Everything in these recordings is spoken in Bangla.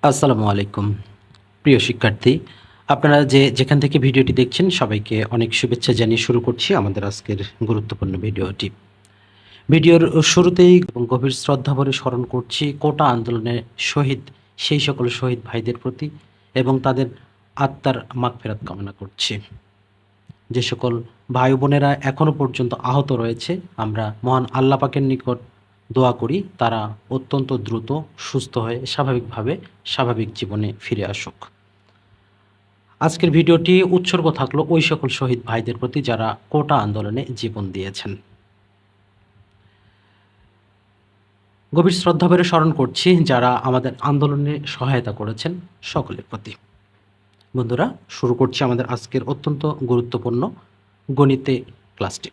আসসালামু আলাইকুম। প্রিয় শিক্ষার্থী, আপনারা যেখান থেকে ভিডিওটি দেখছেন সবাইকে অনেক শুভেচ্ছা জানিয়ে শুরু করছি আমাদের আজকের গুরুত্বপূর্ণ ভিডিওটি। ভিডিওর শুরুতেই এবং গভীর শ্রদ্ধাভরে স্মরণ করছি কোটা আন্দোলনের শহীদ সেই সকল শহীদ ভাইদের প্রতি এবং তাদের আত্মার মাগফিরাত কামনা করছি। যে সকল ভাই বোনেরা এখনো পর্যন্ত আহত রয়েছে, আমরা মহান আল্লাহ পাকের নিকট দোয়া করি তারা অত্যন্ত দ্রুত সুস্থ হয়ে স্বাভাবিকভাবে স্বাভাবিক জীবনে ফিরে আসুক। আজকের ভিডিওটি উৎসর্গ থাকলো ওই সকল শহীদ ভাইদের প্রতি যারা কোটা আন্দোলনে জীবন দিয়েছেন। গভীর শ্রদ্ধাভরে স্মরণ করছি যারা আমাদের আন্দোলনে সহায়তা করেছেন সকলের প্রতি। বন্ধুরা, শুরু করছি আমাদের আজকের অত্যন্ত গুরুত্বপূর্ণ গণিতে ক্লাসটি।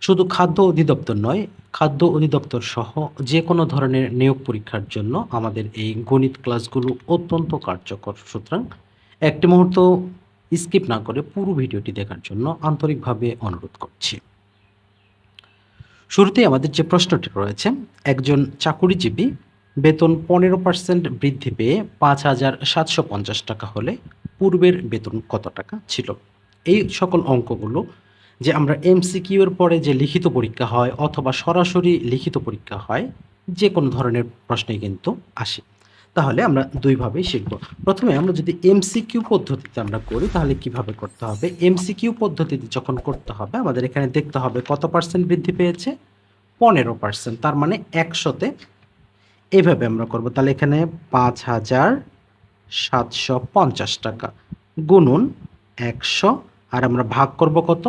শুধু খাদ্য অধিদপ্তর নয়, খাদ্য অধিদপ্তর সহ যে কোনো ধরনের নিয়োগ পরীক্ষার জন্য আমাদের এই গণিত ক্লাসগুলো অত্যন্ত কার্যকর। সুতরাং একটি মুহূর্ত স্কিপ না করে পুরো ভিডিওটি দেখার জন্য আন্তরিকভাবে অনুরোধ করছি। শুরুতেই আমাদের যে প্রশ্নটি রয়েছে, একজন চাকুরিজীবী বেতন 15% বৃদ্ধি পেয়ে 5,750 টাকা হলে পূর্বের বেতন কত টাকা ছিল? এই সকল অঙ্কগুলো যে আমরা এমসিকিউ এর পরে যে লিখিত পরীক্ষা হয় অথবা সরাসরি লিখিত পরীক্ষা হয়, যে কোনো ধরনের প্রশ্নেই কিন্তু আসে। তাহলে আমরা দুইভাবেই শিখব। প্রথমে আমরা যদি এমসিকিউ পদ্ধতিতে আমরা করি তাহলে কিভাবে করতে হবে? এমসিকিউ পদ্ধতিতে যখন করতে হবে আমাদের এখানে দেখতে হবে কত পার্সেন্ট বৃদ্ধি পেয়েছে? 15%। তার মানে 100-তে এভাবে আমরা করব। তাহলে এখানে 5,750 টাকা গুণন 100 আর আমরা ভাগ করব কত?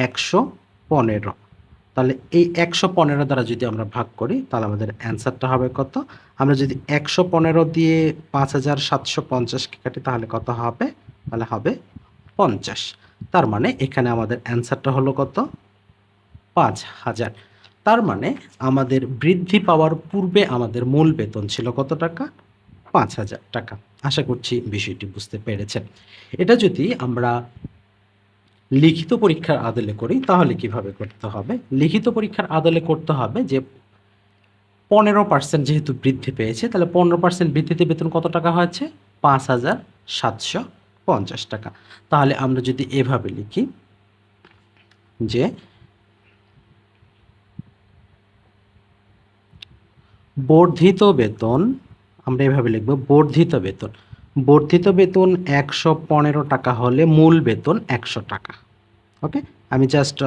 115। তাহলে এই 115 দ্বারা যদি আমরা ভাগ করি তাহলে আমাদের অ্যান্সারটা হবে কত? আমরা যদি 115 দিয়ে 5,750কে কাটি তাহলে কত হবে? তাহলে হবে 50। তার মানে এখানে আমাদের অ্যান্সারটা হলো কত? 5,000। তার মানে আমাদের বৃদ্ধি পাওয়ার পূর্বে আমাদের মূল বেতন ছিল কত টাকা? 5,000 টাকা। আশা করছি বিষয়টি বুঝতে পেরেছেন। এটা যদি আমরা লিখিত পরীক্ষার আদলে করি তাহলে কিভাবে করতে হবে? লিখিত পরীক্ষার আদলে করতে হবে যে 15% যেহেতু বৃদ্ধি পেয়েছে তাহলে 15% বৃদ্ধিতে বেতন কত টাকা হয়েছে? 5,750 টাকা। তাহলে আমরা যদি এভাবে লিখি যে বর্ধিত বেতন, আমরা এভাবে লিখব বর্ধিত বেতন। বর্ধিত বেতন 115 টাকা হলে মূল বেতন 100 টাকা। ওকে? আমি জাস্ট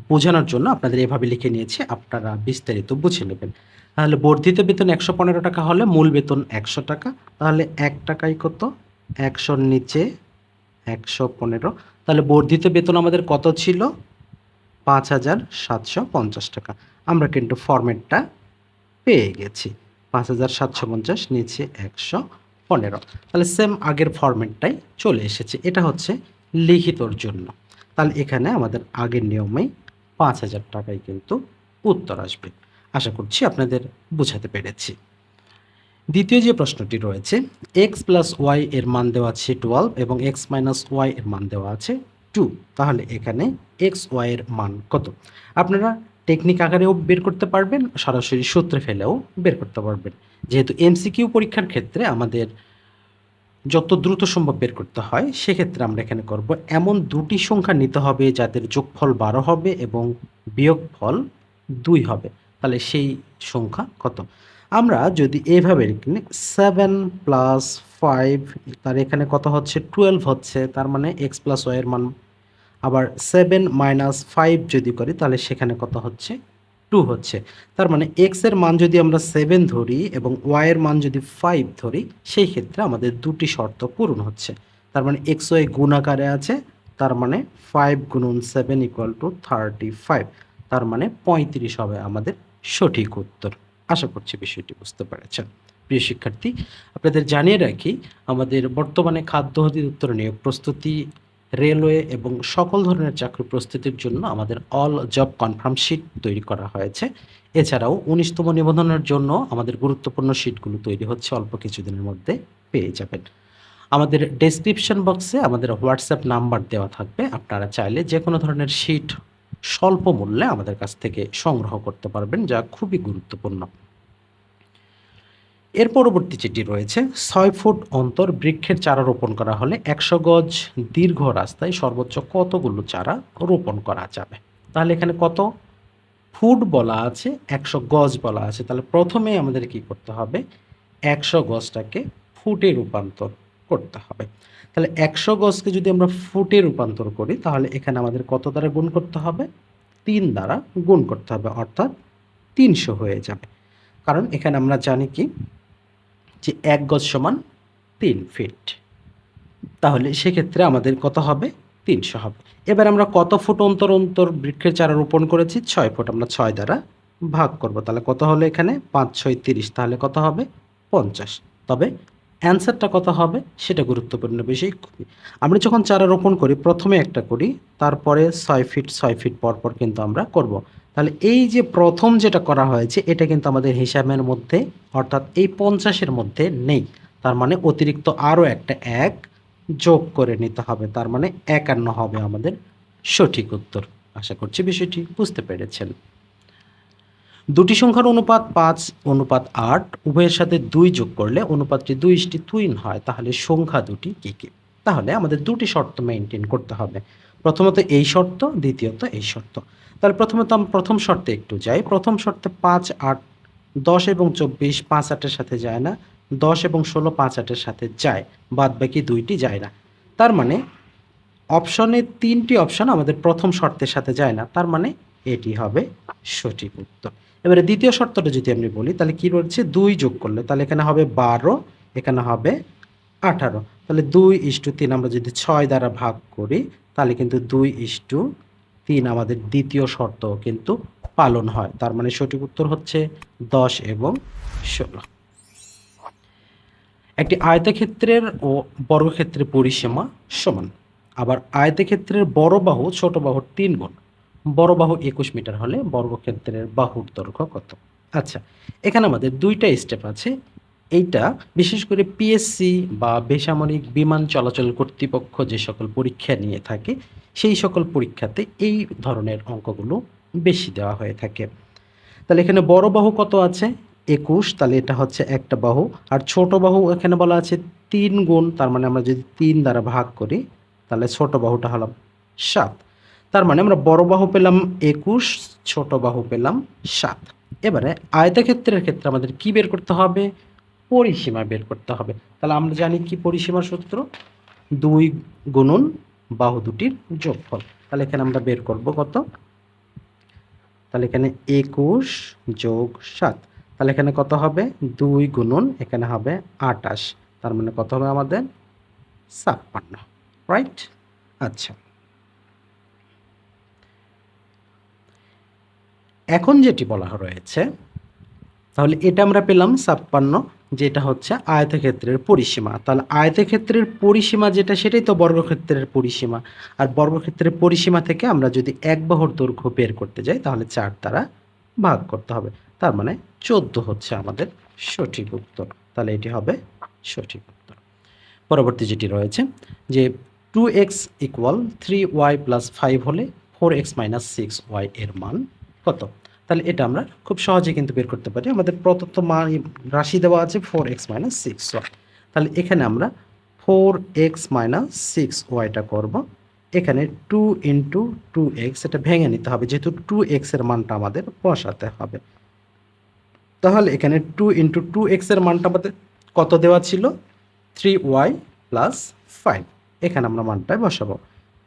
বোঝানোর জন্য আপনাদের এভাবে লিখে নিয়েছি, আপনারা বিস্তারিত বুঝে নেবেন। তাহলে বর্ধিত বেতন 115 টাকা হলে মূল বেতন 100 টাকা। তাহলে 1 টাকায় কত? 100-র নিচে 115। তাহলে বর্ধিত বেতন আমাদের কত ছিল? 5,750 টাকা। আমরা কিন্তু ফরম্যাটটা পেয়ে গেছি। 5,750 নিচে 115। তাহলে সেম আগের ফরম্যাটটাই চলে এসেছে। এটা হচ্ছে লিখিতর জন্য। তাহলে এখানে আমাদের আগের নিয়মেই 5,000 টাকাই কিন্তু উত্তর আসবে। আশা করছি আপনাদের বোঝাতে পেরেছি। দ্বিতীয় যে প্রশ্নটি রয়েছে, x প্লাস ওয়াই এর মান দেওয়া আছে 12 এবং x মাইনাস ওয়াই এর মান দেওয়া আছে 2। তাহলে এখানে x ওয়াই এর মান কত? আপনারা টেকনিক আকারেও বের করতে পারবেন, সরাসরি সূত্রে ফেলেও বের করতে পারবেন। যেহেতু এমসিকিউ পরীক্ষার ক্ষেত্রে আমাদের যত দ্রুত সম্ভব বের করতে হয়, সেক্ষেত্রে আমরা এখানে করব এমন দুটি সংখ্যা নিতে হবে যাদের যোগফল 12 হবে এবং বিয়োগফল 2 হবে। তাহলে সেই সংখ্যা কত? আমরা যদি এভাবে লিখি 7 প্লাস 5, তার এখানে কত হচ্ছে? 12 হচ্ছে। তার মানে x প্লাস ওয়াই এর মান। আবার 7 মাইনাস 5 যদি করি তাহলে সেখানে কত হচ্ছে? 2 হচ্ছে। তার মানে x এর মান যদি আমরা 7 ধরি এবং y এর মান যদি 5 ধরি, সেই ক্ষেত্রে আমাদের দুটি শর্ত পূরণ হচ্ছে। তার মানে x y গুণ আকারে আছে, তার মানে 5 গুণন 7 ইকুয়াল টু 35। তার মানে 35 হবে আমাদের সঠিক উত্তর। আশা করছি বিষয়টি বুঝতে পেরেছেন। প্রিয় শিক্ষার্থী, আপনাদের জানিয়ে রাখি আমাদের বর্তমানে খাদ্য অধিদপ্তর নিয়োগ প্রস্তুতি, রেলওয়ে এবং সকল ধরনের চাকরি প্রস্তুতির জন্য আমাদের অল জব কনফার্ম শিট তৈরি করা হয়েছে। এছাড়াও 19তম নিবন্ধনের জন্য আমাদের গুরুত্বপূর্ণ শিটগুলো তৈরি হচ্ছে, অল্প কিছুদিনের মধ্যে পেয়ে যাবেন। আমাদের ডেসক্রিপশন বক্সে আমাদের হোয়াটসঅ্যাপ নাম্বার দেওয়া থাকবে। আপনারা চাইলে যে কোনো ধরনের শিট স্বল্প মূল্যে আমাদের কাছ থেকে সংগ্রহ করতে পারবেন, যা খুবই গুরুত্বপূর্ণ। এর পরবর্তী যেটি রয়েছে ৬ ফুট অন্তর বৃক্ষের চারা রোপণ করা হলে ১০০ গজ দীর্ঘ রাস্তায় সর্বোচ্চ কতগুলো চারা রোপণ করা যাবে? তাহলে এখানে কত ফুট বলা আছে, ১০০ গজ বলা আছে। তাহলে প্রথমে আমাদের কি করতে হবে? ১০০ গজটাকে ফুটে রূপান্তর করতে হবে। তাহলে ১০০ গজকে যদি আমরা ফুটে রূপান্তর করি তাহলে এখানে আমাদের কত দ্বারা গুণ করতে হবে? ৩ দ্বারা গুণ করতে হবে, অর্থাৎ ৩০০ হয়ে যাবে। কারণ এখানে আমরা জানি কি যে ১ গজ সমান ৩ ফিট। তাহলে সেক্ষেত্রে আমাদের কত হবে? ৩০০ হবে। এবার আমরা কত ফুট অন্তর অন্তর বৃক্ষের চারা রোপণ করেছি? ৬ ফুট। আমরা ৬ দ্বারা ভাগ করব। তাহলে কত হলো এখানে? ৫ ৬ ৩০। তাহলে কত হবে? ৫০। তবে অ্যান্সারটা কত হবে? সেটা গুরুত্বপূর্ণ বিষয় খুবই। আমরা যখন চারা রোপণ করি প্রথমে একটা করি, তারপরে ৬ ফিট ৬ ফিট পরপর কিন্তু আমরা করব। তাহলে এই যে প্রথম যেটা করা হয়েছে এটা কিন্তু আমাদের হিসাবের মধ্যে, অর্থাৎ এই ৫০-এর মধ্যে নেই। তার মানে অতিরিক্ত আরও একটা ১ যোগ করে নিতে হবে। তার মানে ৫১ হবে আমাদের সঠিক উত্তর। আশা করছি বিষয়টি বুঝতে পেরেছেন। দুটি সংখ্যার অনুপাত ৫:৮ উভয়ের সাথে ২ যোগ করলে অনুপাতটি ২:৩ হয়। তাহলে সংখ্যা দুটি কী কী? তাহলে আমাদের দুটি শর্ত মেইনটেইন করতে হবে। প্রথমত এই শর্ত, দ্বিতীয়ত এই শর্ত। তাহলে প্রথমত আমরা প্রথম শর্তে একটু যাই। প্রথম শর্তে ৫, ৮, ১০ এবং ২৪ ৫, ৮ এর সাথে যায় না। ১০ এবং ১৬ ৫, ৮ এর সাথে যায়। বাদবাকি ২টি যায় না। তার মানে অপশনে ৩টি অপশন আমাদের প্রথম শর্তের সাথে যায় না। তার মানে এটি হবে সঠিক উত্তর। এবারে দ্বিতীয় শর্তটা যদি আমি বলি তাহলে কি রয়েছে? ২ যোগ করলে তাহলে এখানে হবে ১২, এখানে হবে ১৮। তাহলে ২:৩ আমরা যদি ৬ দ্বারা ভাগ করি তাহলে কিন্তু ২:৩ আমাদের দ্বিতীয় শর্তও কিন্তু পালন হয়। তার মানে সঠিক উত্তর হচ্ছে ১০ এবং ১৬। একটি আয়তক্ষেত্রের ও বর্গক্ষেত্রের পরিসীমা সমান। আবার আয়তক্ষেত্রের বড় বাহু ছোট বাহুর ৩ গুণ। বড় বাহু ২১ মিটার হলে বর্গক্ষেত্রের বাহুর দৈর্ঘ্য কত? আচ্ছা, এখানে আমাদের ২টা স্টেপ আছে। এইটা বিশেষ করে পিএসসি বা বেসামরিক বিমান চলাচল কর্তৃপক্ষ যে সকল পরীক্ষা নিয়ে থাকে সেই সকল পরীক্ষাতে এই ধরনের অঙ্কগুলো বেশি দেওয়া হয়ে থাকে। তাহলে এখানে বড় বাহু কত আছে? ২১। তাহলে এটা হচ্ছে একটা বাহু। আর ছোট বাহু এখানে বলা আছে ৩ গুণ। তার মানে আমরা যদি ৩ দ্বারা ভাগ করি তাহলে ছোট বাহুটা হলো ৭। তার মানে আমরা বড় বাহু পেলাম ২১, ছোট বাহু পেলাম ৭। এবারে আয়তক্ষেত্রের ক্ষেত্রে আমাদের কি বের করতে হবে? পরিসীমা বের করতে হবে। তাহলে আমরা জানি কি পরিসীমার সূত্র? ২ গুণন বাহু দুটির যোগফল। তাহলে এখানে আমরা বের করব কত? তাহলে এখানে ২১ যোগ ৭। তাহলে এখানে কত হবে? ২ গুণন এখানে হবে ২৮। তার মানে কত হবে আমাদের? ৫৬। রাইট? আচ্ছা, এখন যেটি বলা রয়েছে তাহলে এটা আমরা পেলাম ৫৬, যেটা হচ্ছে আয়তক্ষেত্রের পরিসীমা। তাহলে আয়তক্ষেত্রের পরিসীমা যেটা সেটাই তো বর্গক্ষেত্রের পরিসীমা। আর বর্গক্ষেত্রের পরিসীমা থেকে আমরা যদি এক বাহুর দৈর্ঘ্য বের করতে যাই তাহলে ৪ দ্বারা ভাগ করতে হবে। তার মানে ১৪ হচ্ছে আমাদের সঠিক উত্তর। তাহলে এটি হবে সঠিক উত্তর। পরবর্তী যেটি রয়েছে যে 2x = 3y + 5 হলে 4x - 6y এর মান কত? তাহলে এটা আমরা খুব সহজে কিন্তু বের করতে পারি। আমাদের প্রদত্ত মান রাশি দেওয়া আছে 4x - 6y। তাহলে এখানে আমরা 4x - 6y টা করব। এখানে 2 × 2x এটা ভেঙে নিতে হবে যেহেতু 2x এর মানটা আমাদের বসাতে হবে। তাহলে এখানে 2 × 2x এর মানটা আমাদের কত দেওয়া ছিল? 3y + 5। এখানে আমরা মানটা বসাবো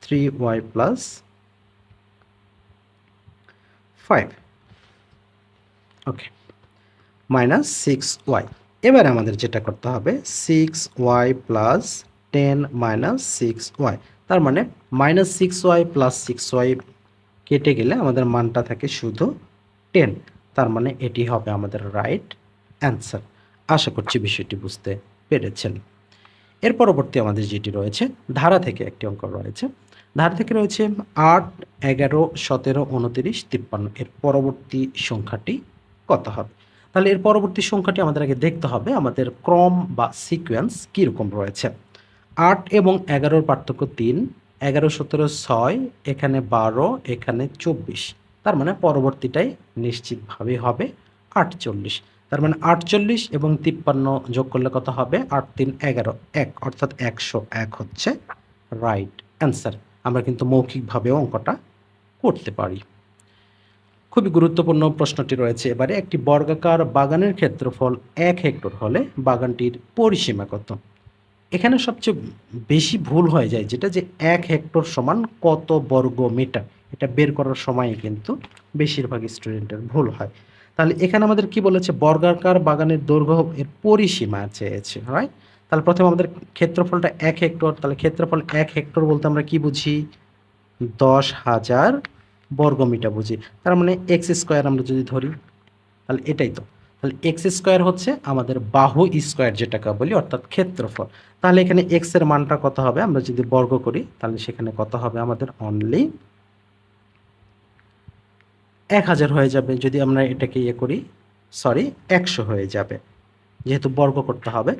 3y + 5, ওকে, -6y। এবারে আমাদের যেটা করতে হবে 6y + 10 - 6y। তার মানে -6y + 6y কেটে গেলে আমাদের মানটা থাকে শুধু 10। তার মানে এটি হবে আমাদের রাইট অ্যান্সার। আশা করছি বিষয়টি বুঝতে পেরেছেন। এর পরবর্তী আমাদের যেটি রয়েছে ধারা থেকে একটি অঙ্ক রয়েছে। ধারা থেকে রয়েছে ৮, ১১, ১৭, ২৯, ৫৩। এর পরবর্তী সংখ্যাটি কত হবে? তাহলে এর পরবর্তী সংখ্যাটি আমাদের আগে দেখতে হবে আমাদের ক্রম বা সিকোয়েন্স কীরকম রয়েছে। ৮ এবং ১১-র পার্থক্য ৩, ১১, ১৭, ৬, এখানে ১২, এখানে ২৪। তার মানে পরবর্তীটাই নিশ্চিতভাবেই হবে ৪৮। তার মানে 48 এবং 53 যোগ করলে কত হবে? 8 3 11 1 অর্থাৎ 101 হচ্ছে রাইট অ্যান্সার। আমরা কিন্তু মৌখিকভাবেও অঙ্কটা করতে পারি। খুবই গুরুত্বপূর্ণ প্রশ্নটি রয়েছে এবারে, একটি বর্গাকার বাগানের ক্ষেত্রফল 1 হেক্টর হলে বাগানটির পরিসীমা কত? এখানে সবচেয়ে বেশি ভুল হয়ে যায় যেটা, যে 1 হেক্টর সমান কত বর্গ মিটার, এটা বের করার সময় কিন্তু বেশিরভাগ স্টুডেন্টের ভুল হয়। তাহলে এখানে আমাদের কি বলেছে? বর্গাকার বাগানের দৈর্ঘ্য এর পরিসীমা চেয়েছে, রাইট? তাহলে প্রথমে আমাদের ক্ষেত্রফলটা 1 হেক্টর, তাহলে ক্ষেত্রফল 1 হেক্টর বলতে আমরা কি বুঝি? 10,000 বর্গমিটার বুঝি। তার মানে এক্স স্কোয়ার আমরা যদি ধরি, তাহলে এটাই তো। তাহলে এক্স স্কোয়ার হচ্ছে আমাদের বাহু স্কোয়ার যেটাকে বলি, অর্থাৎ ক্ষেত্রফল। তাহলে এখানে এক্স এর মানটা কত হবে? আমরা যদি বর্গ করি তাহলে সেখানে কত হবে? আমাদের অনলি 1000 হয়ে যাবে। যদি আমরা এটাকে করি, সরি 100 হয়ে যাবে, যেহেতু বর্গ করতে হবে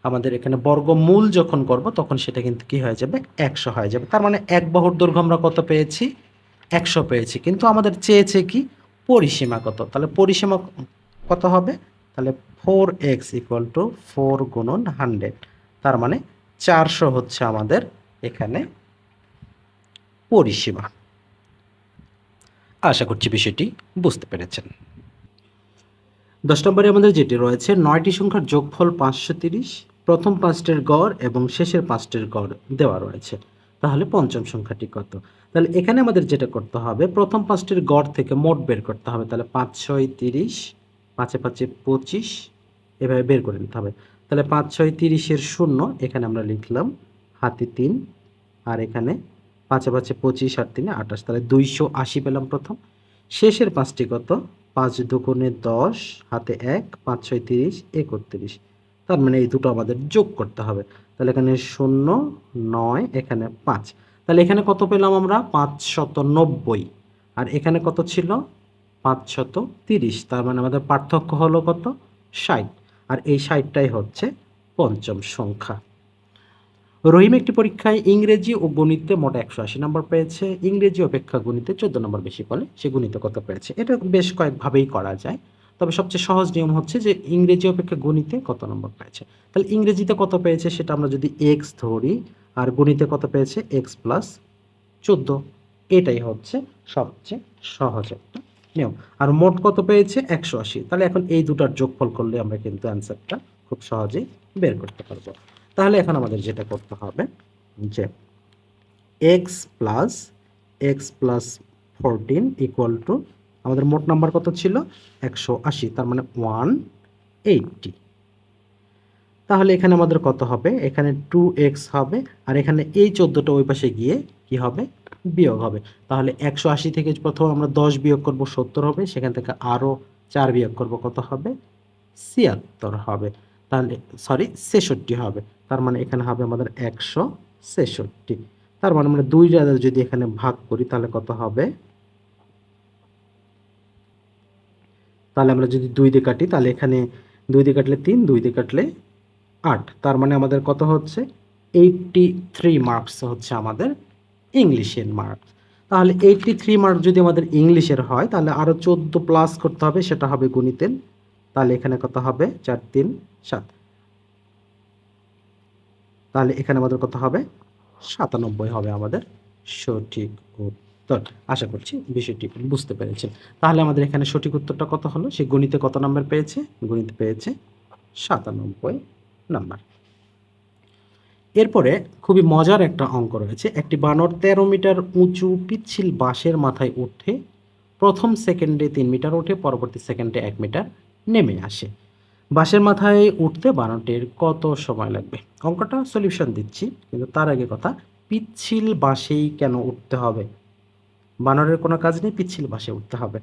আমাদের এখানে। বর্গমূল যখন করব তখন সেটা কিন্তু কি হয়ে যাবে? 100 হয়ে যাবে। তার মানে এক বাহুর দৈর্ঘ্য আমরা কত পেয়েছি? 100 পেয়েছি, কিন্তু আমাদের চেয়েছে কি? পরিসীমা কত? তাহলে পরিসীমা কত হবে? তাহলে 4x ইকুয়াল টু 4 গুণন 100, তার মানে 400 হচ্ছে আমাদের এখানে পরিসীমা। আশা করছি বিষয়টি বুঝতে পেরেছেন। 10 নম্বরে আমাদের যেটি রয়েছে, 9টি সংখ্যার যোগফল 530, প্রথম পাঁচটির গড় এবং শেষের পাঁচটির গড় দেওয়া রয়েছে, তাহলে পঞ্চম সংখ্যাটি কত? তাহলে এখানে আমাদের যেটা করতে হবে, প্রথম পাঁচটির গড় থেকে মোট বের করতে হবে। তাহলে 5 6 30, 5 5 25, এভাবে বের করে নিতে হবে। তাহলে 5 6 30-এর শূন্য এখানে আমরা লিখলাম হাতে 3, আর এখানে 5 5 25 আর 3 28, তাহলে 280 পেলাম প্রথম। শেষের পাঁচটি কত? 5 দুগুণে 10, হাতে 1, 5 6 30, 31। তার মানে এই দুটো আমাদের যোগ করতে হবে। তাহলে এখানে 0 9, এখানে 5, তাহলে এখানে কত পেলাম আমরা? 590, আর এখানে কত ছিল? 530। তার মানে আমাদের পার্থক্য হলো কত? 60, আর এই 60টাই হচ্ছে পঞ্চম সংখ্যা। রহিম একটি পরীক্ষায় ইংরেজি ও গণিতে মোট 180 নম্বর পেয়েছে। ইংরেজি অপেক্ষা গণিতে 14 নম্বর বেশি পেলে সে গণিতে কত পেয়েছে? এটা বেশ কয়েকভাবেই করা যায়, তবে সবচেয়ে সহজ নিয়ম হচ্ছে যে ইংরেজি অপেক্ষা গণিতে কত নম্বর পেয়েছে। তাহলে ইংরেজিতে কত পেয়েছে সেটা আমরা যদি এক্স ধরি, আর গণিতে কত পেয়েছে? এক্স প্লাস 14, এটাই হচ্ছে সবচেয়ে সহজ একটা নিয়ম। আর মোট কত পেয়েছে? 180। তাহলে এখন এই দুটার যোগফল করলে আমরা কিন্তু অ্যান্সারটা খুব সহজেই বের করতে পারবো। তাহলে এখন আমাদের যেটা করতে হবে যে এক্স প্লাস 14 ইকুয়াল টু আমাদের মোট নাম্বার কত ছিল? 180, তার মানে 180। তাহলে এখানে আমাদের কত হবে? এখানে 2x হবে, আর এখানে এই 14টা ওই পাশে গিয়ে কি হবে? বিয়োগ হবে। তাহলে 180 থেকে প্রথম আমরা 10 বিয়োগ করব, 70 হবে। সেখান থেকে আরও 4 বিয়োগ করব, কত হবে? 76 হবে। তাহলে সরি 66 হবে। তার মানে এখানে হবে আমাদের 166। তার মানে আমরা 2 দ্বারা যদি এখানে ভাগ করি তাহলে কত হবে? তাহলে আমরা যদি 2 দিয়ে কাটি, তাহলে এখানে 2 দিয়ে কাটলে 3, 2 দিয়ে কাটলে 8, তার মানে আমাদের কত হচ্ছে? 83 মার্কস হচ্ছে আমাদের ইংলিশের মার্কস। তাহলে 83 মার্ক যদি আমাদের ইংলিশের হয় তাহলে আরও 14 প্লাস করতে হবে, সেটা হবে গণিতের। তাহলে এখানে কত হবে? 4 3 7, তাহলে এখানে আমাদের কত হবে? 97 হবে আমাদের সঠিক উত্তর। আশা করছি বিষয়টি বুঝতে পেরেছেন। তাহলে আমাদের এখানে সঠিক উত্তরটা কত হলো? সে গণিতে কত নাম্বার পেয়েছে? গণিতে পেয়েছে 97 নাম্বার। এরপরে খুবই মজার একটা অঙ্ক রয়েছে। একটি বানর 13 মিটার উঁচু পিচ্ছিল বাঁশের মাথায় উঠে প্রথম সেকেন্ডে 3 মিটার ওঠে, পরবর্তী সেকেন্ডে 1 মিটার নেমে আসে। বাঁশের মাথায় উঠতে বানরটির কত সময় লাগবে? অঙ্কটা সলিউশন দিচ্ছি, কিন্তু তার আগে কথা, পিচ্ছিল বাঁশেই কেন উঠতে হবে? বানরের কোনো কাজ নেই, পিচ্ছিল বাঁশে উঠতে হবে।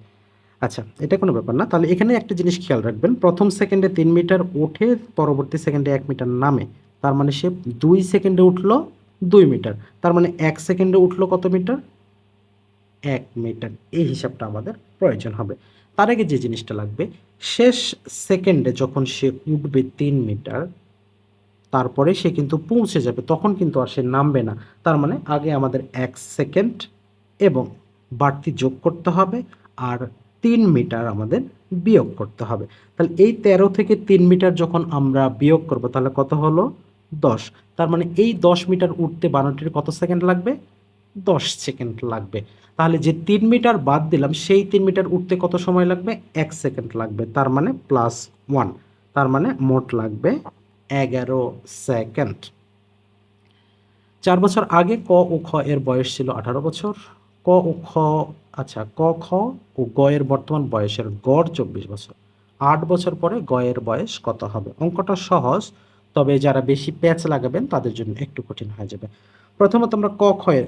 আচ্ছা, এটা কোনো ব্যাপার না। তাহলে এখানে একটা জিনিস খেয়াল রাখবেন, প্রথম সেকেন্ডে 3 মিটার ওঠে, পরবর্তী সেকেন্ডে 1 মিটার নামে। তার মানে সে 2 সেকেন্ডে উঠলো 2 মিটার, তার মানে 1 সেকেন্ডে উঠলো কত মিটার? 1 মিটার। এই হিসাবটা আমাদের প্রয়োজন হবে। তার আগে যে জিনিসটা লাগবে, শেষ সেকেন্ডে যখন সে উঠবে 3 মিটার, তারপরে সে কিন্তু পৌঁছে যাবে, তখন কিন্তু আর সে নামবে না। তার মানে আগে আমাদের 1 সেকেন্ড এবং বাড়তি যোগ করতে হবে, আর 3 মিটার আমাদের বিয়োগ করতে হবে। তাহলে এই 13 থেকে 3 মিটার যখন আমরা বিয়োগ করব তাহলে কত হলো? 10। তার মানে এই 10 মিটার উঠতে বানরটির কত সেকেন্ড লাগবে? 10 সেকেন্ড লাগবে। তাহলে যে 3 মিটার বাদ দিলাম সেই 3 মিটার উঠতে কত সময় লাগবে? 1 সেকেন্ড লাগবে। তার মানে +1। তার মানে মোট লাগবে 11 সেকেন্ড। 4 বছর আগে ক ও খ এর বয়স ছিল 18 বছর। ক ও খ ক, খ ও গ এর বর্তমান বয়সের গড় 24 বছর। 8 বছর পরে গ এর বয়স কত হবে? অঙ্কটা সহজ, তবে যারা বেশি প্যাচ লাগাবেন তাদের জন্য একটু কঠিন হয়ে যাবে। প্রথমত আমরা ক, খ এর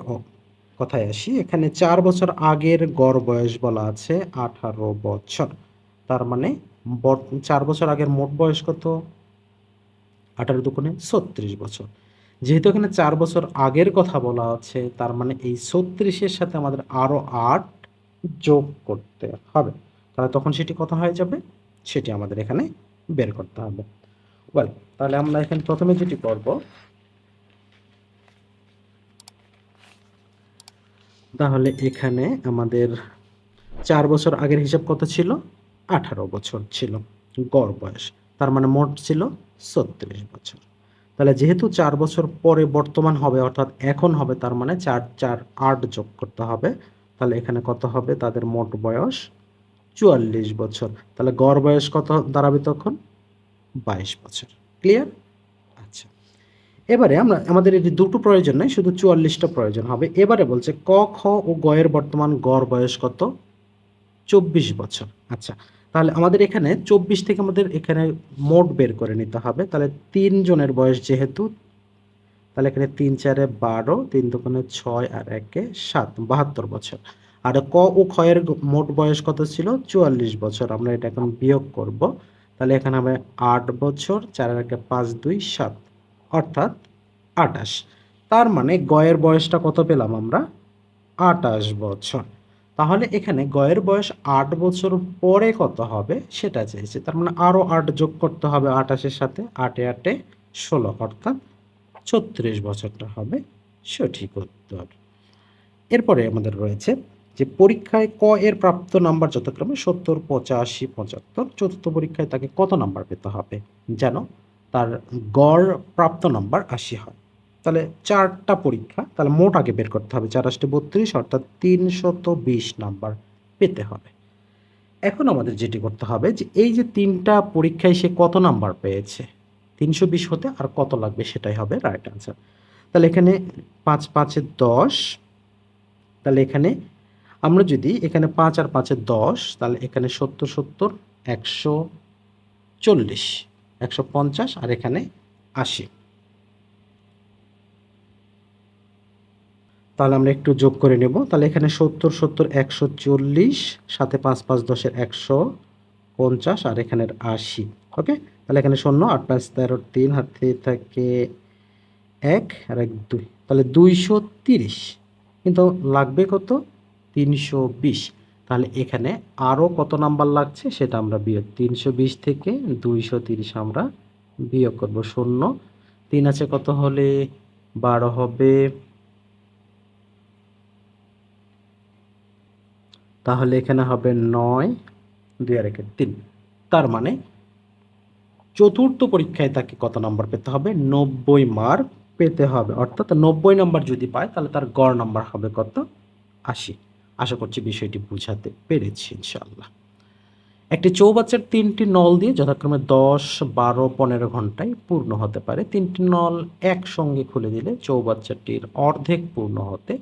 কথায় আসি। এখানে 4 বছর আগের গড় বয়স বলা আছে 18 বছর। তার মানে 4 বছর আগের মোট বয়স কত? 18 দুগুণে 36 বছর। যেহেতু এখানে 4 বছর আগের কথা বলা আছে, তার মানে এই 36-এর সাথে আমাদের আরও 8 যোগ করতে হবে। তাহলে তখন সেটি কত হয়ে যাবে? সেটি আমাদের এখানে বের করতে হবে। ওয়েল, তাহলে আমরা এখানে প্রথমে যেটি করব, তাহলে এখানে আমাদের 4 বছর আগের হিসাব কত ছিল? 18 বছর ছিল গড় বয়স। তার মানে মোট ছিল 36 বছর। তাহলে যেহেতু 4 বছর পরে বর্তমান হবে অর্থাৎ এখন হবে, তার মানে 4 4 8 যোগ করতে হবে। তাহলে এখানে কত হবে? তাদের মোট বয়স 44 বছর। তাহলে গড় বয়স কত দাঁড়াবে তখন? 22 বছর। ক্লিয়ার? আচ্ছা, এবারে আমাদের এই যে দুটো প্রয়োজন নাই, শুধু 44টা প্রয়োজন হবে। এবারে বলছে ক, খ ও গ এর বর্তমান গড় বয়স কত? 24 বছর। আচ্ছা, তাহলে আমাদের এখানে 24 থেকে আমাদের এখানে মোট বের করে নিতে হবে। তাহলে 3 জনের বয়স যেহেতু, তাহলে এখানে 3 4 12, 3 দুগুণে 6 আর 1 7, 72 বছর। আর ক ও খ এর মোট বয়স কত ছিল? 44 বছর। আমরা এটা এখন বিয়োগ করব। তাহলে এখানে হবে 8 বছর, 4 আর 1 5 2 7, অর্থাৎ 28। তার মানে গ এর বয়সটা কত পেলাম আমরা? 28 বছর। তাহলে এখানে গ এর বয়স 8 বছর পরে কত হবে সেটা চাইছে। তার মানে আরও 8 যোগ করতে হবে 28-এর সাথে। 8 এ 8 এ 16, অর্থাৎ 36 বছরটা হবে সঠিক উত্তর। এরপরে আমাদের রয়েছে যে পরীক্ষায় ক এর প্রাপ্ত নাম্বার যথাক্রমে 70, 85, 75। চতুর্থ পরীক্ষায় তাকে কত নাম্বার পেতে হবে যেন তার গড় প্রাপ্ত নাম্বার 80 হয়? তাহলে 4টা পরীক্ষা, তাহলে মোট আগে বের করতে হবে। 4 8 32, অর্থাৎ 320 নাম্বার পেতে হবে। এখন আমাদের যেটি করতে হবে যে এই যে 3টা পরীক্ষায় সে কত নাম্বার পেয়েছে, 320 হতে আর কত লাগবে সেটাই হবে রাইট আনসার। তাহলে এখানে 5 5 এ 10, তাহলে এখানে আমরা যদি এখানে 5 আর 5 এ 10, তাহলে এখানে 70 70 140, 150 আর এখানে 80। তাহলে আমরা একটু যোগ করে নেব। তাহলে এখানে 70 70 140, সাথে 5 5 10 এর 150 আর এখানের 80। ওকে, তাহলে এখানে 0, 8 5 13, 3 হাতে থাকে 1 আর 1 2, তাহলে 230। কিন্তু লাগবে কত? 320। তাহলে এখানে আরও কত নাম্বার লাগছে সেটা আমরা বিয়োগ, 320 থেকে 230 আমরা বিয়োগ করব। 0, 3 আছে কত হলে 12 হবে, তাহলে এখানে হবে 9, 2 আর 1 3। তার মানে চতুর্থ পরীক্ষায় তাকে কত নাম্বার পেতে হবে? 90 মার্ক পেতে হবে। অর্থাৎ 90 নাম্বার যদি পায় তাহলে তার গড় নাম্বার হবে কত? 80। আশা করছি বিষয়টি বুঝাতে পেরেছি ইনশাআল্লাহ। একটি চৌবাচ্চার 3টি নল দিয়ে যথাক্রমে 10, 12, 15 ঘন্টায় পূর্ণ হতে পারে। 3টি নল একসঙ্গে খুলে দিলে চৌবাচ্চাটির অর্ধেক পূর্ণ হতে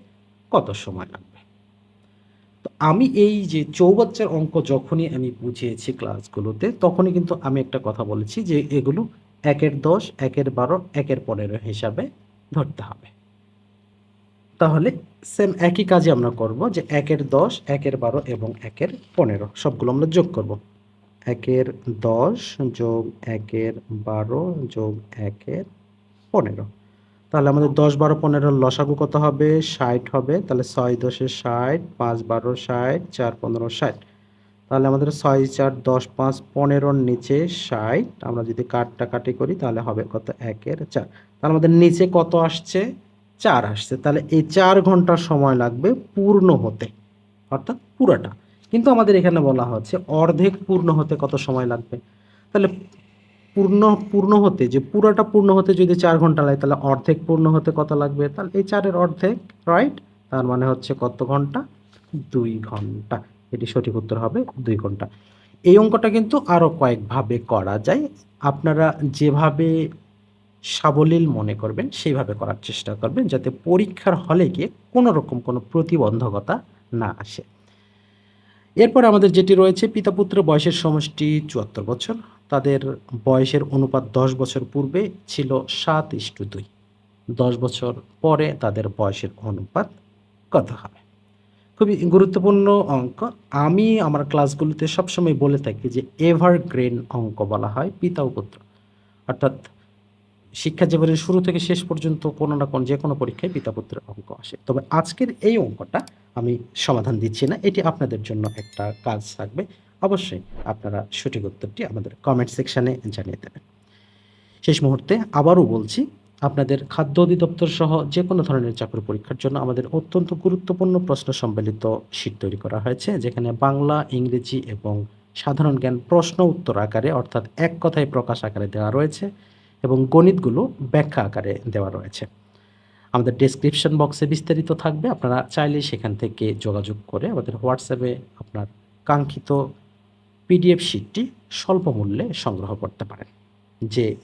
কত সময় লাগবে? তো আমি এই যে চৌবাচ্চার অঙ্ক যখনই আমি বুঝিয়েছি ক্লাসগুলোতে, তখনই কিন্তু আমি একটা কথা বলেছি যে এগুলো 1-এর 10, 1-এর 12, 1-এর 15 হিসাবে ধরতে হবে। তাহলে সেম একই কাজই আমরা করব যে 1-এর 10, 1-এর 12 এবং 1-এর 15 সবগুলো আমরা যোগ করব। 1-এর 10 যোগ 1-এর 12 যোগ 1-এর 15। তাহলে আমাদের 10 12 15 লসাগু কত হবে? 60 হবে। তাহলে 6 10 এ 60, 5 12 60, 4 15 60। তাহলে আমাদের 6 4 10 5 15-র নিচে 60, আমরা যদি কাটাকাটি করি তাহলে হবে কত? 1-এর 4। তাহলে আমাদের নিচে কত আসছে? 4 আসছে। তাহলে এই 4 ঘন্টা সময় লাগবে পূর্ণ হতে, অর্থাৎ পুরাটা। কিন্তু আমাদের এখানে বলা হচ্ছে অর্ধেক পূর্ণ হতে কত সময় লাগবে। তাহলে পূর্ণ পূর্ণ হতে যে পুরাটা পূর্ণ হতে যদি 4 ঘন্টা লাগে তাহলে অর্ধেক পূর্ণ হতে কত লাগবে? তাহলে এই 4 এর অর্ধেক, রাইট? তার মানে হচ্ছে কত ঘন্টা? 2 ঘন্টা। এটি সঠিক উত্তর হবে 2 ঘন্টা। এই অঙ্কটা কিন্তু আরো কয়েকভাবে করা যায়। আপনারা যেভাবে সাবলীল মনে করবেন সেইভাবে করার চেষ্টা করবেন যাতে পরীক্ষার হলে গিয়ে কোনো রকম কোনো প্রতিবন্ধকতা না আসে। এরপর আমাদের যেটি রয়েছে পিতা-পুত্রের বয়সের সমষ্টি ৭৪ বছর। তাদের বয়সের অনুপাত ১০ বছর পূর্বে ছিল ৭:২। ১০ বছর পরে তাদের বয়সের অনুপাত কত হবে? খুবই গুরুত্বপূর্ণ অঙ্ক। আমি আমার ক্লাসগুলোতে সবসময় বলে থাকি যে এভারগ্রিন অঙ্ক বলা হয় পিতা ও পুত্র। অর্থাৎ শিক্ষা জীবনের শুরু থেকে শেষ পর্যন্ত কোনো না কোনো যেকোনো পরীক্ষায় পিতা-পুত্রের অঙ্ক আসে। তবে আজকের এই অঙ্কটা আমি সমাধান দিচ্ছি না। এটি আপনাদের জন্য একটা কাজ থাকবে। অবশ্যই আপনারা সঠিক উত্তরটি আমাদের কমেন্ট সেকশনে জানিয়ে দেবেন। শেষ মুহূর্তে আবারও বলছি, আপনাদের খাদ্য অধিদপ্তর সহ যেকোনো ধরনের চাকরি পরীক্ষার জন্য আমাদের অত্যন্ত গুরুত্বপূর্ণ প্রশ্ন সম্বলিত শীট তৈরি করা হয়েছে, যেখানে বাংলা, ইংরেজি এবং সাধারণ জ্ঞান প্রশ্ন উত্তর আকারে অর্থাৎ এক কথায় প্রকাশ আকারে দেওয়া রয়েছে এবং গণিতগুলো ব্যাখ্যা আকারে দেওয়া রয়েছে। আমাদের ডেসক্রিপশন বক্সে বিস্তারিত থাকবে। আপনারা চাইলে সেখান থেকে যোগাযোগ করে আমাদের হোয়াটসঅ্যাপে আপনার কাঙ্ক্ষিত পিডিএফ শিটটি স্বল্প মূল্যে সংগ্রহ করতে পারেন।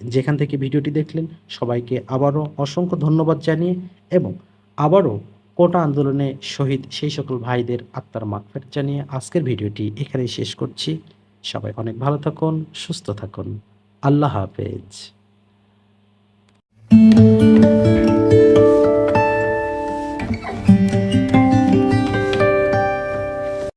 যেখান থেকে ভিডিওটি দেখলেন সবাইকে আবারও অসংখ্য ধন্যবাদ জানিয়ে এবং আবারও কোটা আন্দোলনে শহীদ সেই সকল ভাইদের আত্মার মাগফিরাত জানিয়ে আজকের ভিডিওটি এখানেই শেষ করছি। সবাই অনেক ভালো থাকুন, সুস্থ থাকুন। আল্লাহ হাফেজ।